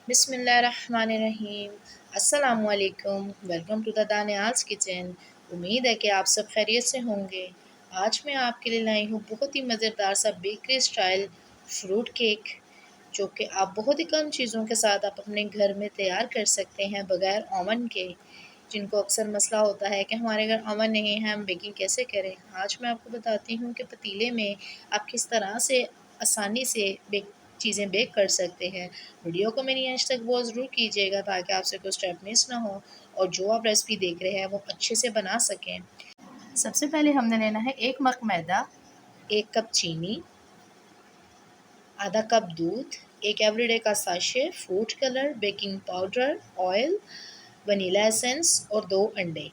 बिस्मिल्लाहिर्रहमानिर्रहीम। अस्सलामुअलैकुम। Welcome to the Daniyal's kitchen. उम्मीद है कि आप सब खैरियत से होंगे। आज मैं आपके लिए लाई हूँ बहुत ही मज़ेदार सा बेकरी स्टाइल फ्रूट केक, जो कि आप बहुत ही कम चीज़ों के साथ आप अपने घर में तैयार कर सकते हैं बगैर ओवन के। जिनको अक्सर मसला होता है कि हमारे घर ओवन नहीं है, हम बेकिंग कैसे करें। आज मैं आपको बताती हूँ कि पतीले में आप किस तरह से आसानी से चीज़ें बेक कर सकते हैं। वीडियो को मेरी अंत तक वो ज़रूर कीजिएगा ताकि आपसे कोई स्टेप मिस ना हो और जो आप रेसिपी देख रहे हैं वो अच्छे से बना सकें। सबसे पहले हमने लेना है 1 मग मैदा, 1 कप चीनी, आधा कप दूध, 1 एवरीडे का sachet, food colour, baking powder, oil, vanilla essence और 2 अंडे।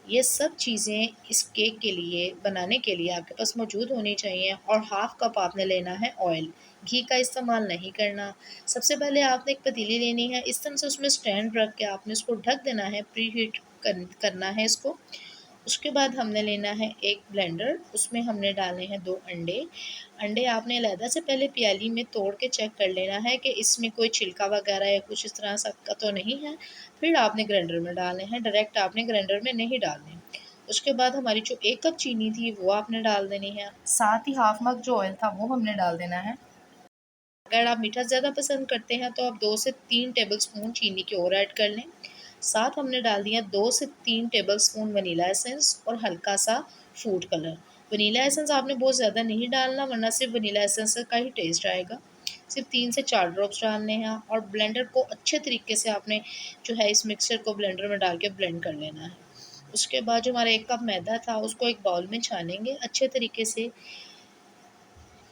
ये सब चीज़ें इस केक के लिए बनाने के लिए आपके पास मौजूद होनी चाहिए और हाफ़ कप आपने लेना है ऑयल। घी का इस्तेमाल नहीं करना। सबसे पहले आपने एक पतीली लेनी है, इस तरह से उसमें स्टैंड रख के आपने उसको ढक देना है, प्री हीट करना है इसको। उसके बाद हमने लेना है एक ब्लेंडर, उसमें हमने डालने हैं 2 अंडे। अंडे आपने अलहदा से पहले प्याली में तोड़ के चेक कर लेना है कि इसमें कोई छिलका वगैरह या कुछ इस तरह सा का तो नहीं है। फिर आपने ग्राइंडर में डालने हैं, डायरेक्ट आपने ग्राइंडर में नहीं डालने। उसके बाद हमारी जो 1 कप चीनी थी वो आपने डाल देनी है, साथ ही हाफ मग जो ऑयल था वो हमने डाल देना है। अगर आप मीठा ज़्यादा पसंद करते हैं तो आप 2 से 3 टेबलस्पून चीनी के और ऐड कर लें। साथ हमने डाल दिया 2 से 3 टेबलस्पून वनीला एसेंस और हल्का सा फूड कलर। वनीला एसेंस आपने बहुत ज़्यादा नहीं डालना, वरना सिर्फ वनीला एसेंस का ही टेस्ट आएगा। सिर्फ 3 से 4 ड्रॉप्स डालने हैं और ब्लेंडर को अच्छे तरीके से आपने जो है इस मिक्सचर को ब्लेंडर में डाल के ब्लेंड कर लेना है। उसके बाद जो हमारा 1 कप मैदा था उसको एक बाउल में छानेंगे अच्छे तरीके से।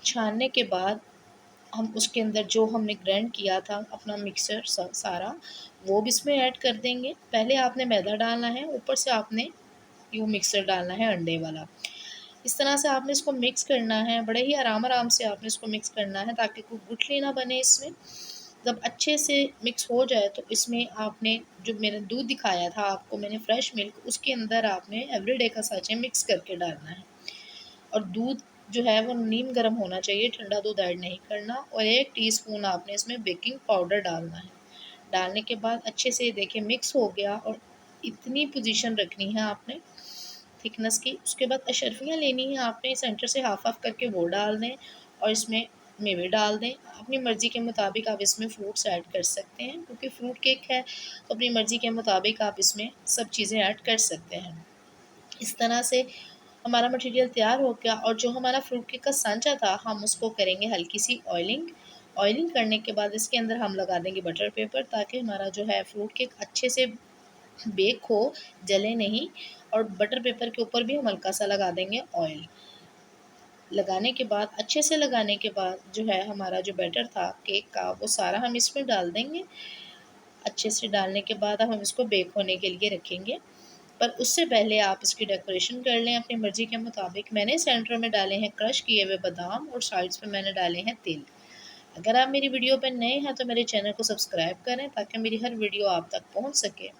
छानने के बाद हम उसके अंदर जो हमने ग्राइंड किया था अपना मिक्सर सारा वो भी इसमें ऐड कर देंगे। पहले आपने मैदा डालना है, ऊपर से आपने ये मिक्सर डालना है अंडे वाला। इस तरह से आपने इसको मिक्स करना है, बड़े ही आराम से आपने इसको मिक्स करना है ताकि कोई गुठली ना बने इसमें। जब अच्छे से मिक्स हो जाए तो इसमें आपने जो मैंने दूध दिखाया था आपको, मैंने फ्रेश मिल्क, उसके अंदर आपने एवरीडे का साँचा मिक्स करके डालना है। और दूध जो है वो नीम गर्म होना चाहिए, ठंडा दूध ऐड नहीं करना। और 1 टीस्पून आपने इसमें बेकिंग पाउडर डालना है। डालने के बाद अच्छे से देखिए मिक्स हो गया और इतनी पोजीशन रखनी है आपने थिकनेस की। उसके बाद अशरफियाँ लेनी है आपने, सेंटर से हाफ हाफ करके वो डाल दें और इसमें मेवे डाल दें। अपनी मर्ज़ी के मुताबिक आप इसमें फ्रूट्स ऐड कर सकते हैं, क्योंकि फ्रूट केक है तो अपनी मर्ज़ी के मुताबिक आप इसमें सब चीज़ें ऐड कर सकते हैं। इस तरह से हमारा मटेरियल तैयार हो गया और जो हमारा फ्रूट केक का सांचा था हम उसको करेंगे हल्की सी ऑयलिंग। ऑयलिंग करने के बाद इसके अंदर हम लगा देंगे बटर पेपर, ताकि हमारा जो है फ्रूट केक अच्छे से बेक हो, जले नहीं। और बटर पेपर के ऊपर भी हम हल्का सा लगा देंगे ऑयल। लगाने के बाद अच्छे से लगाने के बाद जो है हमारा जो बैटर था केक का वो सारा हम इसमें डाल देंगे। अच्छे से डालने के बाद अब हम इसको बेक होने के लिए रखेंगे। पर उससे पहले आप इसकी डेकोरेशन कर लें अपनी मर्ज़ी के मुताबिक। मैंने सेंटर में डाले हैं क्रश किए हुए बादाम और साइड्स पे मैंने डाले हैं तिल। अगर आप मेरी वीडियो पर नए हैं तो मेरे चैनल को सब्सक्राइब करें ताकि मेरी हर वीडियो आप तक पहुंच सके।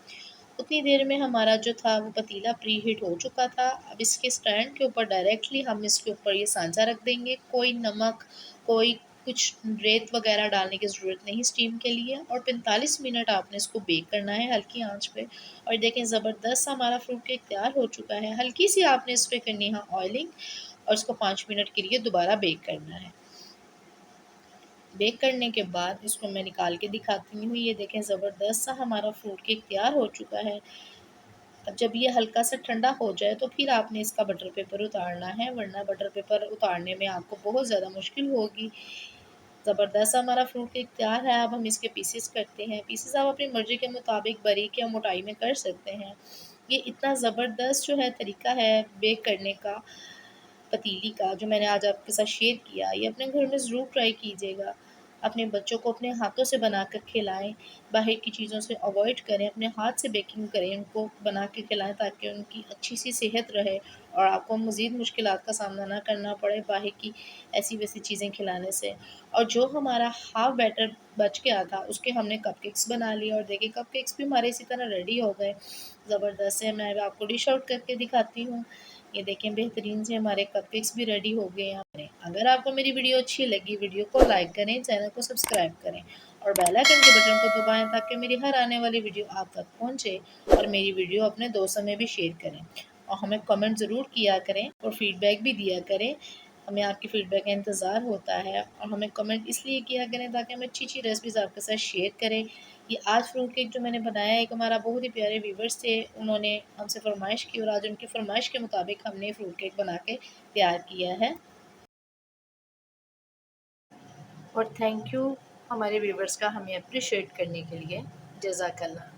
उतनी देर में हमारा जो था वो पतीला प्री हीट हो चुका था। अब इसके स्टैंड के ऊपर डायरेक्टली हम इसके ऊपर ये सांचा रख देंगे। कोई नमक, कोई कुछ रेत वगैरह डालने की ज़रूरत नहीं स्टीम के लिए। और 45 मिनट आपने इसको बेक करना है हल्की आंच पे। और देखें ज़बरदस्त हमारा फ्रूट केक तैयार हो चुका है। हल्की सी आपने इस पर करनी है ऑयलिंग और इसको 5 मिनट के लिए दोबारा बेक करना है। बेक करने के बाद इसको मैं निकाल के दिखाती हूँ। ये देखें ज़बरदस्त सा हमारा फ्रूट केक तैयार हो चुका है। अब जब ये हल्का सा ठंडा हो जाए तो फिर आपने इसका बटर पेपर उतारना है, वरना बटर पेपर उतारने में आपको बहुत ज़्यादा मुश्किल होगी। ज़बरदस्त हमारा फ्रूट केक तैयार है। अब हम इसके पीसेस करते हैं। पीसेस आप अपनी मर्ज़ी के मुताबिक बारीक या मोटाई में कर सकते हैं। ये इतना ज़बरदस्त जो है तरीका है बेक करने का पतीली का, जो मैंने आज आपके साथ शेयर किया, ये अपने घर में ज़रूर ट्राई कीजिएगा। अपने बच्चों को अपने हाथों से बनाकर खिलाएँ, बाहर की चीज़ों से अवॉइड करें, अपने हाथ से बेकिंग करें, उनको बना के खिलाएँ ताकि उनकी अच्छी-सी सेहत रहे और आपको मज़ीद मुश्किलात का सामना ना करना पड़े बाहर की ऐसी-वैसी चीज़ें खिलाने से। और जो हमारा हाफ़ बैटर बच गया था, उसके हमने कपकेक्स बना लिए और देखिए कपकेक्स भी हमारे इसी तरह रेडी हो गए। ज़बरदस्त है, मैं अब आपको डिश आउट करके दिखाती हूँ। ये देखें बेहतरीन से हमारे कपकेक्स भी रेडी हो गए हैं। अगर आपको मेरी वीडियो अच्छी लगी, वीडियो को लाइक करें, चैनल को सब्सक्राइब करें और बेल आइकन के बटन को दबाएं ताकि मेरी हर आने वाली वीडियो आप तक पहुंचे, और मेरी वीडियो अपने दोस्तों में भी शेयर करें, और हमें कमेंट ज़रूर किया करें और फीडबैक भी दिया करें। हमें आपकी फ़ीडबैक का इंतज़ार होता है, और हमें कमेंट इसलिए किया करें ताकि हम अच्छी रेसिपीज़ आपके साथ शेयर करें। ये आज फ्रूट केक जो मैंने बनाया है, एक हमारा बहुत ही प्यारे व्यूवर्स थे, उन्होंने हमसे फ़रमाइश की और आज उनकी फ़रमाइश के मुताबिक हमने फ्रूट केक बना के तैयार किया है। और थैंक यू हमारे व्यूवर्स का हमें अप्रिशिएट करने के लिए। जज़ाकल्लाह।